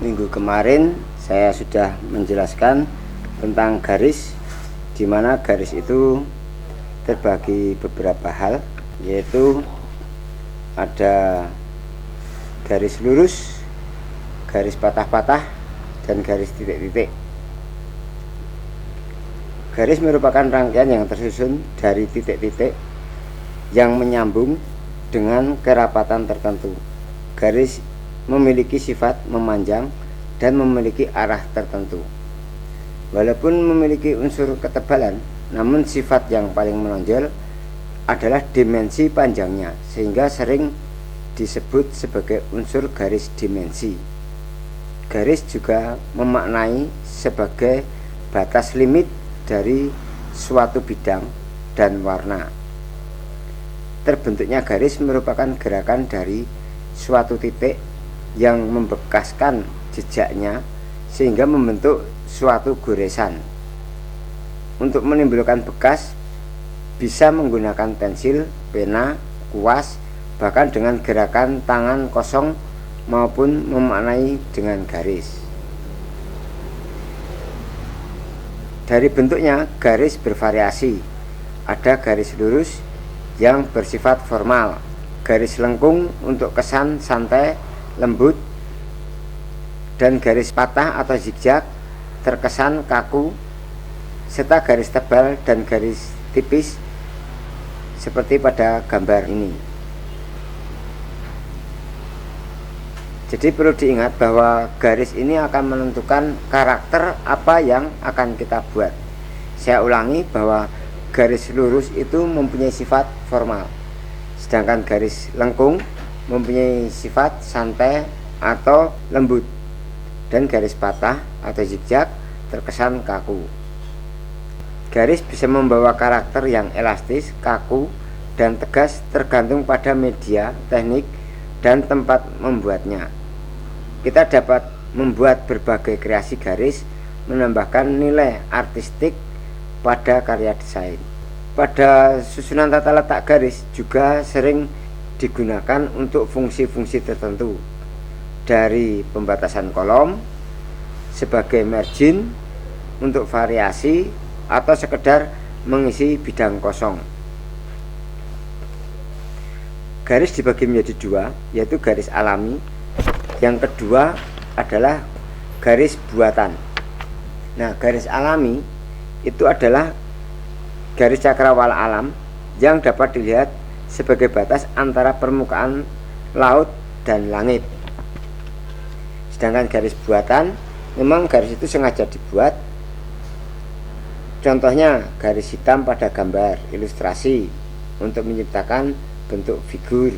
Minggu kemarin saya sudah menjelaskan tentang garis, di mana garis itu terbagi beberapa hal, yaitu ada garis lurus, garis patah-patah, dan garis titik-titik. Garis merupakan rangkaian yang tersusun dari titik-titik yang menyambung dengan kerapatan tertentu. Garis memiliki sifat memanjang dan memiliki arah tertentu. Walaupun memiliki unsur ketebalan, namun sifat yang paling menonjol adalah dimensi panjangnya, sehingga sering disebut sebagai unsur garis dimensi. Garis juga memaknai sebagai batas limit dari suatu bidang dan warna. Terbentuknya garis merupakan gerakan dari suatu titik yang membekaskan jejaknya sehingga membentuk suatu goresan. Untuk menimbulkan bekas bisa menggunakan pensil, pena, kuas, bahkan dengan gerakan tangan kosong maupun memaknai dengan garis. Dari bentuknya, garis bervariasi. Ada garis lurus yang bersifat formal, garis lengkung untuk kesan santai, lembut, dan garis patah atau zigzag terkesan kaku, serta garis tebal dan garis tipis seperti pada gambar ini. Jadi perlu diingat bahwa garis ini akan menentukan karakter apa yang akan kita buat. Saya ulangi bahwa garis lurus itu mempunyai sifat formal, sedangkan garis lengkung mempunyai sifat santai atau lembut, dan garis patah atau zigzag terkesan kaku. Garis bisa membawa karakter yang elastis, kaku, dan tegas tergantung pada media, teknik, dan tempat membuatnya. Kita dapat membuat berbagai kreasi garis, menambahkan nilai artistik pada karya desain. Pada susunan tata letak garis juga sering digunakan untuk fungsi-fungsi tertentu, dari pembatasan kolom sebagai margin untuk variasi atau sekedar mengisi bidang kosong. Garis dibagi menjadi dua, yaitu garis alami. Yang kedua adalah garis buatan. Nah, garis alami itu adalah garis cakrawala alam yang dapat dilihat sebagai batas antara permukaan laut dan langit. Sedangkan garis buatan, memang garis itu sengaja dibuat. Contohnya garis hitam pada gambar ilustrasi untuk menciptakan bentuk figur.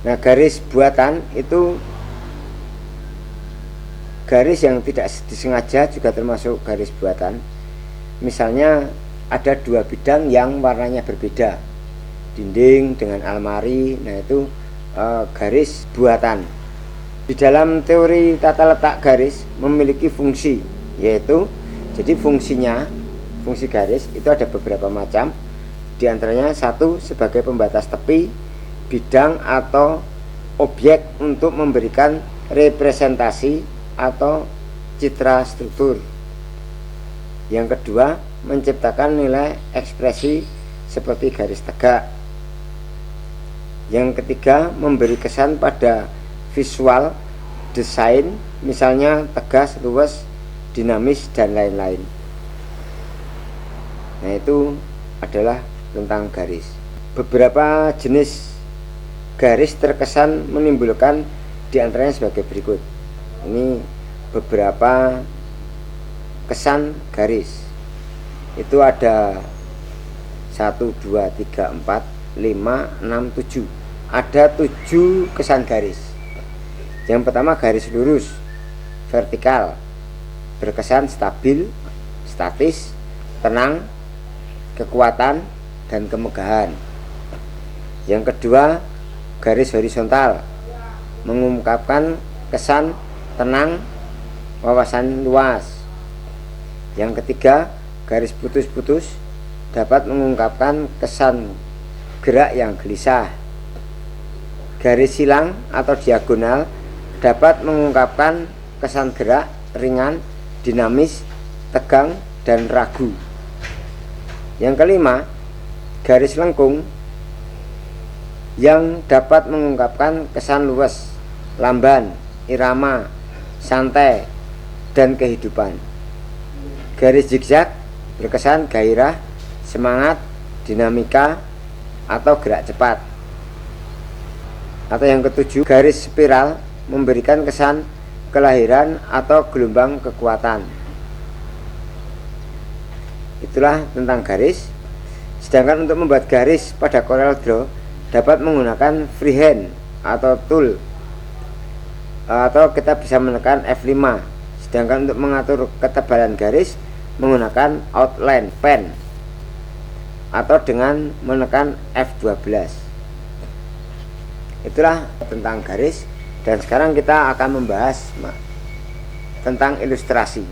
Nah, garis buatan itu garis yang tidak disengaja juga termasuk garis buatan. Misalnya ada dua bidang yang warnanya berbeda, dinding dengan almari, nah itu garis buatan. Di dalam teori tata letak garis memiliki fungsi, yaitu jadi fungsi garis itu ada beberapa macam. Di antaranya satu, sebagai pembatas tepi, bidang atau objek untuk memberikan representasi atau citra struktur. Yang kedua, menciptakan nilai ekspresi seperti garis tegak. Yang ketiga, memberi kesan pada visual desain, misalnya tegas, luwes, dinamis, dan lain-lain. Nah, itu adalah tentang garis. Beberapa jenis garis terkesan menimbulkan diantaranya sebagai berikut. Ini beberapa kesan garis. Itu ada 1, 2, 3, 4, 5, 6, 7. Ada 7 kesan garis. Yang pertama garis lurus, vertikal, berkesan stabil, statis, tenang, kekuatan, dan kemegahan. Yang kedua garis horizontal, mengungkapkan kesan tenang, wawasan luas. Yang ketiga garis putus-putus, dapat mengungkapkan kesan gerak yang gelisah. Garis silang atau diagonal dapat mengungkapkan kesan gerak, ringan, dinamis, tegang, dan ragu. Yang kelima, garis lengkung yang dapat mengungkapkan kesan luwes, lamban, irama, santai, dan kehidupan. Garis zigzag berkesan gairah, semangat, dinamika, atau gerak cepat. Atau yang ketujuh, garis spiral memberikan kesan kelahiran atau gelombang kekuatan. Itulah tentang garis. Sedangkan untuk membuat garis pada Corel Draw dapat menggunakan freehand atau tool, atau kita bisa menekan F5. Sedangkan untuk mengatur ketebalan garis menggunakan outline pen atau dengan menekan F12. Itulah tentang garis. Dan sekarang kita akan membahas tentang ilustrasi.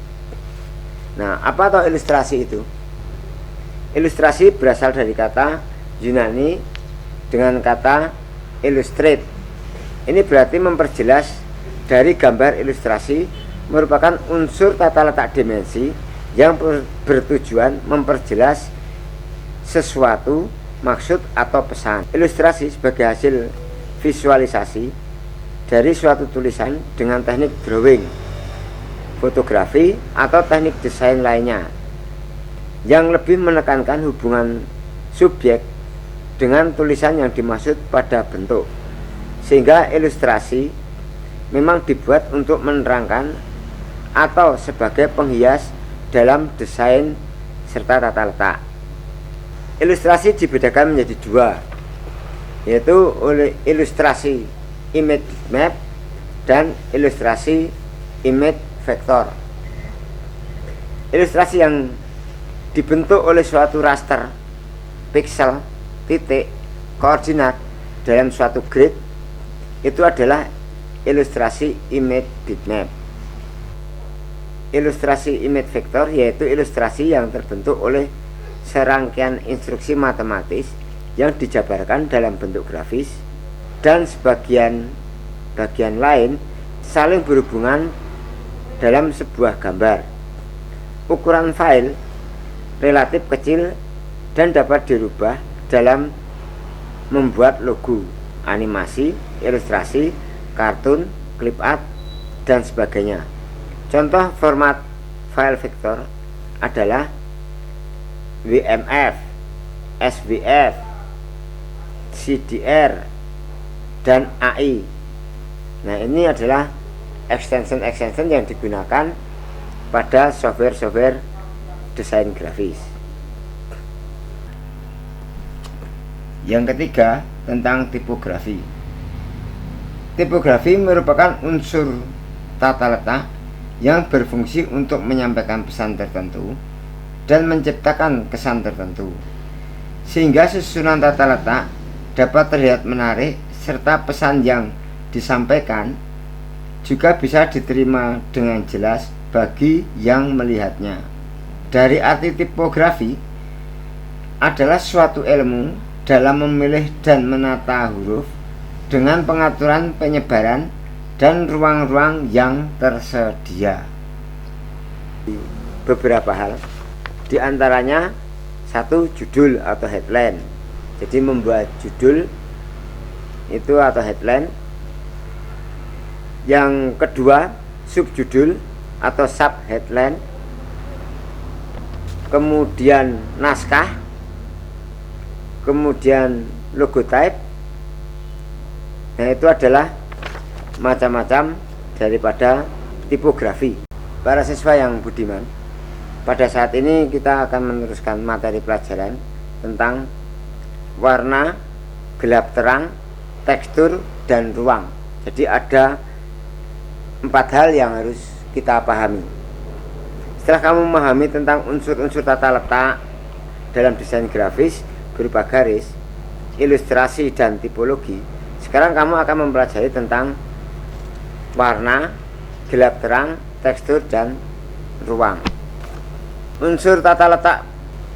Nah, apa atau ilustrasi itu? Ilustrasi berasal dari kata Yunani dengan kata illustrate. Ini berarti memperjelas. Dari gambar ilustrasi merupakan unsur tata letak dimensi yang bertujuan memperjelas sesuatu, maksud atau pesan. Ilustrasi sebagai hasil visualisasi dari suatu tulisan dengan teknik drawing, fotografi, atau teknik desain lainnya yang lebih menekankan hubungan subjek dengan tulisan yang dimaksud pada bentuk. Sehingga ilustrasi memang dibuat untuk menerangkan atau sebagai penghias dalam desain serta tata letak. Ilustrasi dibedakan menjadi dua, yaitu oleh ilustrasi image map dan ilustrasi image vektor. Ilustrasi yang dibentuk oleh suatu raster, pixel, titik, koordinat dalam suatu grid itu adalah ilustrasi image bitmap. Ilustrasi image vektor yaitu ilustrasi yang terbentuk oleh serangkaian instruksi matematis yang dijabarkan dalam bentuk grafis dan bagian lain saling berhubungan dalam sebuah gambar. Ukuran file relatif kecil dan dapat dirubah dalam membuat logo, animasi, ilustrasi, kartun, clip art, dan sebagainya. Contoh format file vektor adalah WMF, SVF, CDR, dan AI. Nah, ini adalah extension yang digunakan pada software desain grafis. Yang ketiga, tentang tipografi. Tipografi merupakan unsur tata letak yang berfungsi untuk menyampaikan pesan tertentu dan menciptakan kesan tertentu, sehingga susunan tata letak dapat terlihat menarik serta pesan yang disampaikan juga bisa diterima dengan jelas bagi yang melihatnya. Dari arti tipografi adalah suatu ilmu dalam memilih dan menata huruf dengan pengaturan penyebaran dan ruang-ruang yang tersedia. Beberapa hal, diantaranya satu, judul atau headline. Jadi membuat judul itu atau headline. Yang kedua, subjudul atau sub headline. Kemudian naskah, kemudian logotype. Nah, itu adalah macam-macam daripada tipografi. Para siswa yang budiman, pada saat ini kita akan meneruskan materi pelajaran tentang warna, gelap terang, tekstur, dan ruang. Jadi ada 4 hal yang harus kita pahami. Setelah kamu memahami tentang unsur-unsur tata letak dalam desain grafis berupa garis, ilustrasi, dan tipologi, sekarang kamu akan mempelajari tentang warna, gelap terang, tekstur, dan ruang. Unsur tata letak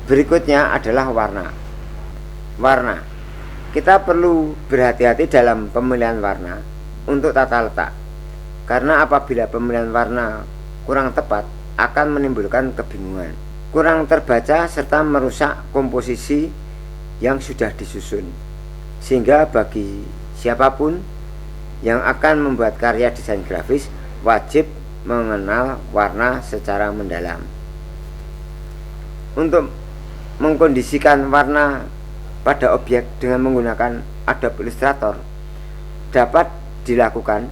berikutnya adalah warna. Warna, kita perlu berhati-hati dalam pemilihan warna untuk tata letak. karena apabila pemilihan warna kurang tepat akan menimbulkan kebingungan, kurang terbaca, serta merusak komposisi yang sudah disusun. Sehingga bagi siapapun yang akan membuat karya desain grafis wajib mengenal warna secara mendalam. Untuk mengkondisikan warna pada objek dengan menggunakan Adobe Illustrator dapat dilakukan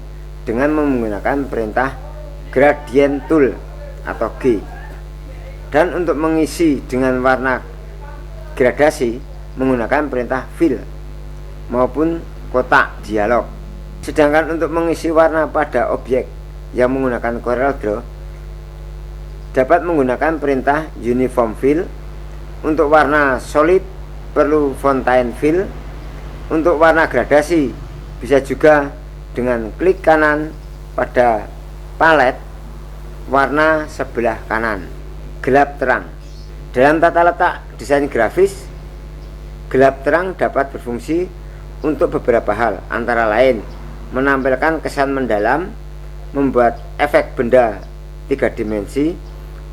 dengan menggunakan perintah Gradient Tool atau G. Dan untuk mengisi dengan warna gradasi menggunakan perintah Fill maupun kotak dialog. Sedangkan untuk mengisi warna pada objek yang menggunakan Corel Draw dapat menggunakan perintah Uniform Fill. Untuk warna solid perlu Fontaine Fill. Untuk warna gradasi bisa juga dengan klik kanan pada palet warna sebelah kanan. Gelap terang. Dalam tata letak desain grafis, gelap terang dapat berfungsi untuk beberapa hal, antara lain menampilkan kesan mendalam, membuat efek benda 3 dimensi,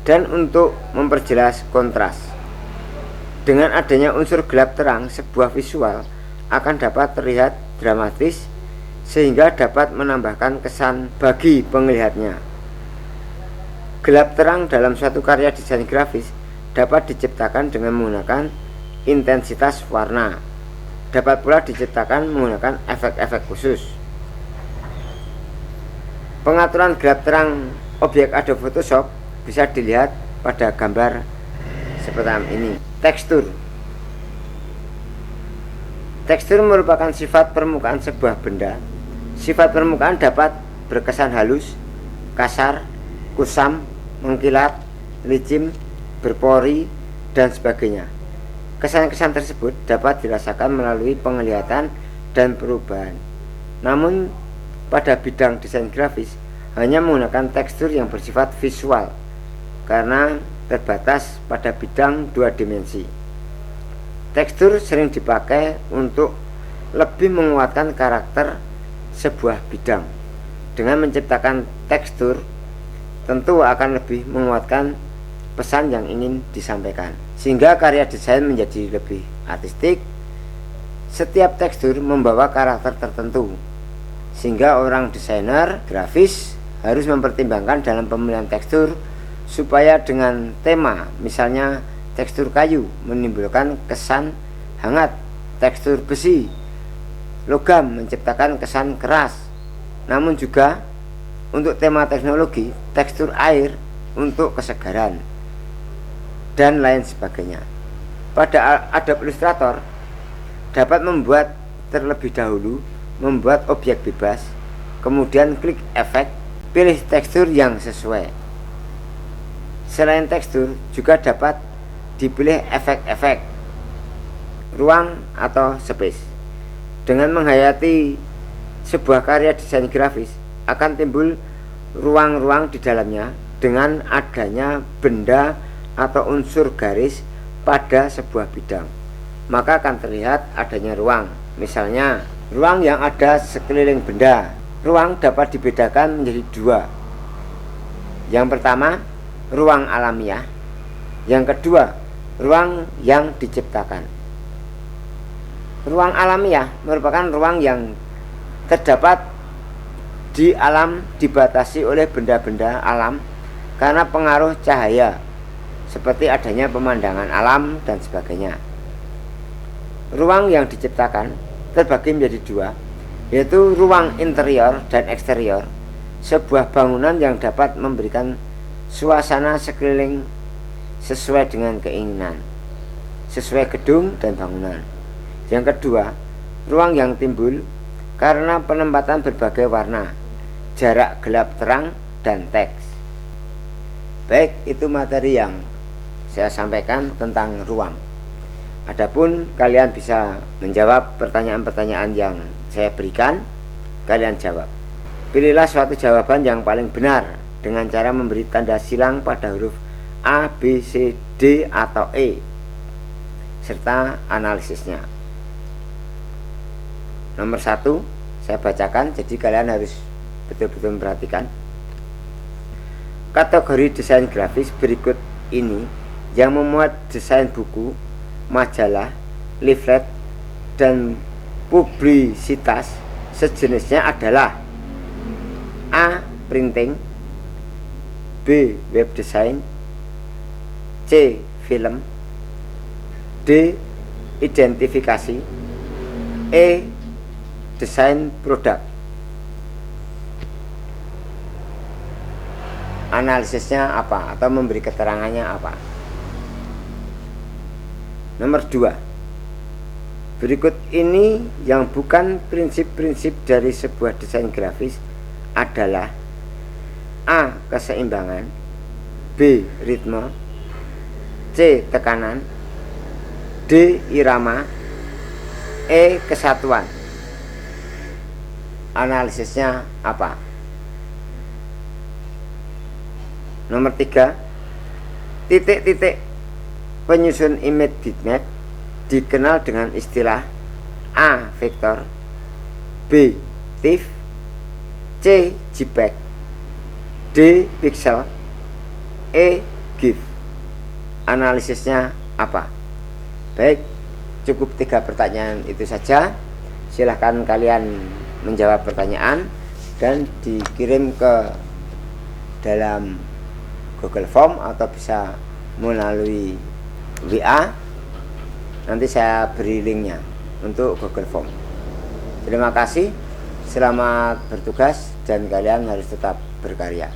dan untuk memperjelas kontras. Dengan adanya unsur gelap terang, sebuah visual akan dapat terlihat dramatis sehingga dapat menambahkan kesan bagi penglihatnya. Gelap terang dalam suatu karya desain grafis dapat diciptakan dengan menggunakan intensitas warna. Dapat pula diciptakan menggunakan efek-efek khusus. Pengaturan gelap terang objek Adobe Photoshop bisa dilihat pada gambar seperti ini. Tekstur. Tekstur merupakan sifat permukaan sebuah benda. Sifat permukaan dapat berkesan halus, kasar, kusam, mengkilat, licin, berpori, dan sebagainya. Kesan-kesan tersebut dapat dirasakan melalui penglihatan dan perubahan. Namun pada bidang desain grafis hanya menggunakan tekstur yang bersifat visual karena terbatas pada bidang 2 dimensi. Tekstur sering dipakai untuk lebih menguatkan karakter sebuah bidang. Dengan menciptakan tekstur tentu akan lebih menguatkan pesan yang ingin disampaikan, sehingga karya desain menjadi lebih artistik. Setiap tekstur membawa karakter tertentu, sehingga orang desainer grafis harus mempertimbangkan dalam pemilihan tekstur supaya dengan tema, misalnya tekstur kayu, menimbulkan kesan hangat, tekstur besi, logam menciptakan kesan keras. Namun juga untuk tema teknologi, tekstur air untuk kesegaran, dan lain sebagainya. Pada Adobe Illustrator dapat membuat terlebih dahulu, membuat objek bebas, kemudian klik efek, pilih tekstur yang sesuai. Selain tekstur juga dapat dipilih efek-efek, ruang atau space. Dengan menghayati sebuah karya desain grafis akan timbul ruang-ruang di dalamnya dengan adanya benda atau unsur garis pada sebuah bidang, maka akan terlihat adanya ruang. Misalnya ruang yang ada sekeliling benda. Ruang dapat dibedakan menjadi 2. Yang pertama, ruang alamiah. Yang kedua, ruang yang diciptakan. Ruang alamiah merupakan ruang yang terdapat di alam, dibatasi oleh benda-benda alam karena pengaruh cahaya, seperti adanya pemandangan alam dan sebagainya. Ruang yang diciptakan terbagi menjadi 2, yaitu ruang interior dan eksterior. Sebuah bangunan yang dapat memberikan suasana sekeliling sesuai dengan keinginan, sesuai gedung dan bangunan. Yang kedua, ruang yang timbul karena penempatan berbagai warna, jarak gelap terang, dan teks. Baik, itu materi yang saya sampaikan tentang ruang. Adapun kalian bisa menjawab pertanyaan-pertanyaan yang saya berikan, kalian jawab. Pilihlah suatu jawaban yang paling benar dengan cara memberi tanda silang pada huruf A, B, C, D, atau E serta analisisnya. Nomor 1 saya bacakan, jadi kalian harus betul-betul memperhatikan. Kategori desain grafis berikut ini yang memuat desain buku, majalah, leaflet, dan publisitas sejenisnya adalah: A. Printing, B. Web design, C. Film, D. Identifikasi, E. Desain produk. Analisisnya apa atau memberi keterangannya apa? Nomor 2. Berikut ini yang bukan prinsip-prinsip dari sebuah desain grafis adalah: A. Keseimbangan, B. Ritme, C. Tekanan, D. Irama, E. Kesatuan. Analisisnya apa? Nomor 3. Titik-titik penyusun image bitmap dikenal dengan istilah: A. Vektor, B. TIFF, C. JPEG, D. Pixel, E. GIF. Analisisnya apa? Baik, cukup 3 pertanyaan itu saja. Silahkan kalian menjawab pertanyaan dan dikirim ke dalam Google Form atau bisa melalui WA. Nanti saya beri linknya untuk Google Form. Terima kasih, selamat bertugas, dan kalian harus tetap berkarya.